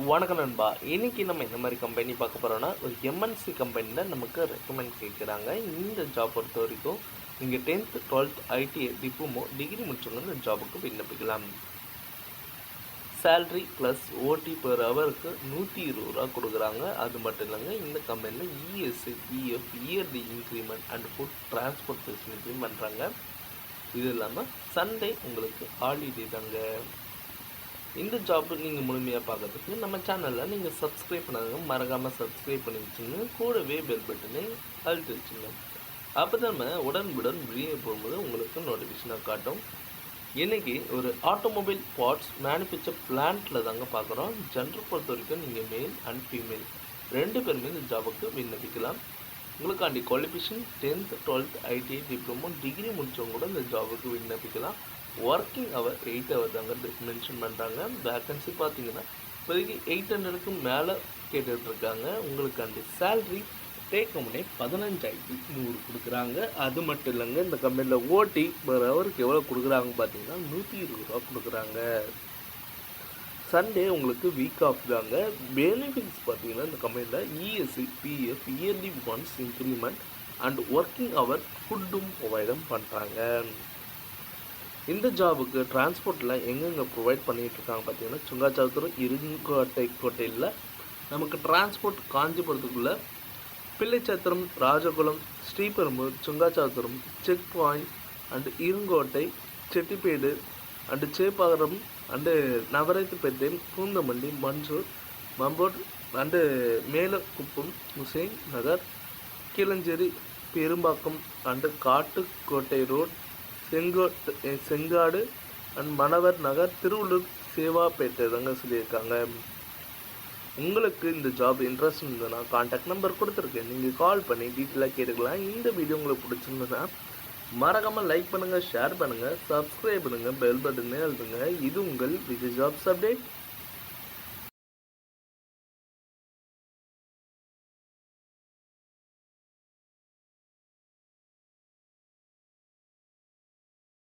வணக்கம் நண்பா. இன்னைக்கு நம்ம இந்த மாதிரி கம்பெனி பார்க்க போகிறோன்னா ஒரு எம்என்சி கம்பெனியில் நமக்கு ரெக்கமெண்ட் கேட்குறாங்க. இந்த ஜாப் பொறுத்த வரைக்கும் நீங்கள் 10th 12th ITI diploma degree முடிச்சவங்க இந்த ஜாபுக்கு விண்ணப்பிக்கலாம். சேல்ரி ப்ளஸ் ஓடி பெர் ஹவருக்கு 120 ரூபா கொடுக்குறாங்க. அது மட்டும் இல்லைங்க, இந்த கம்பெனியில் ESI PF yearly increment and food transport ஃபெசிலிட்டியும் பண்ணுறாங்க. இது இல்லாமல் சண்டே உங்களுக்கு ஹாலிடே தாங்க. இந்த ஜாப் நீங்கள் முழுமையாக பார்க்கறதுக்கு நம்ம சேனலில் நீங்கள் சப்ஸ்கிரைப் பண்ணாங்க, மறக்காமல் சப்ஸ்கிரைப் பண்ணி வச்சுங்க. கூடவே பெல் பட்டனை அழுத்தி வச்சுங்க. அப்போ தான் நம்ம உடனுக்குடன் வெளியே போகும்போது உங்களுக்கு நோட்டிஃபிகேஷனாக காட்டும். இன்றைக்கி ஒரு ஆட்டோமொபைல் பார்ட்ஸ் மேனுஃபேக்சர் பிளான்ட்டில் தாங்க பார்க்குறோம். ஜென்டர் பொறுத்த வரைக்கும் நீங்கள் மேல் அண்ட் ஃபீமேல் 2 பேருமே இந்த ஜாபுக்கு விண்ணப்பிக்கலாம். உங்களுக்காண்டி qualification 10th 12th ITI diploma degree முடித்தவங்க கூட இந்த ஜாபுக்கு விண்ணப்பிக்கலாம். ஒர்க்கிங் ஹவர் 8 ஹவர் தாங்க மென்ஷன் பண்ணுறாங்க. வேக்கன்சி பார்த்தீங்கன்னா இப்போதைக்கு 800க்கு மேலே கேட்டுட்ருக்காங்க. உங்களுக்காண்டி சேல்ரி டேக் ஹோம்னே 15,100 கொடுக்குறாங்க. அது மட்டும் இல்லைங்க, இந்த கம்பெனியில் ஓடி பெர் ஹவருக்கு எவ்வளோ கொடுக்குறாங்க பார்த்தீங்கன்னா 120 ரூபா கொடுக்குறாங்க. சண்டே உங்களுக்கு வீக் ஆஃப் தாங்க. பெனிஃபிட்ஸ் பார்த்தீங்கன்னா இந்த கம்பெனியில் ESC PF yearly once increment and working hour ஃபுட்டும் ப்ரொவைடும் பண்ணுறாங்க. இந்த ஜாபுக்கு டிரான்ஸ்போர்ட்டில் எங்கெங்கே ப்ரொவைட் பண்ணிகிட்ருக்காங்க பார்த்தீங்கன்னா சுங்காச்சாவத்தூர் கோட்டையில் நமக்கு டிரான்ஸ்போர்ட் காஞ்சிபுரத்துக்குள்ளே பிள்ளைச்சத்திரம் ராஜகுளம் ஸ்ரீபெரும்பூர் சுங்காச்சாவத்தூரம் செக் பாயிண்ட் அண்டு இருங்கோட்டை செட்டிப்பேடு அண்டு சேப்பாகரம் அண்டு நவரத்துப்பேட்டை பூந்தமல்லி மஞ்சூர் மம்போட் and Melakuppam Hussain Nagar Keezhanjeri Perumbakkam and Kattukottai road Sengadu and Manavar Nagar Tiruvallur Sevvapet தாங்க சொல்லியிருக்காங்க. உங்களுக்கு இந்த ஜாப் இன்ட்ரெஸ்ட் இருந்ததுன்னா கான்டாக்ட் நம்பர் கொடுத்துருக்கேன், நீங்கள் கால் பண்ணி டீட்டெயிலாக கேட்டுக்கலாம். இந்த வீடியோ உங்களுக்கு பிடிச்சிருந்ததுன்னா மறக்காமல் லைக் பண்ணுங்கள், ஷேர் பண்ணுங்கள், சப்ஸ்கிரைப் பண்ணுங்கள், பெல் பட்டனே அழுத்துங்க. இது உங்கள் விஜய் ஜாப்ஸ் அப்டேட்.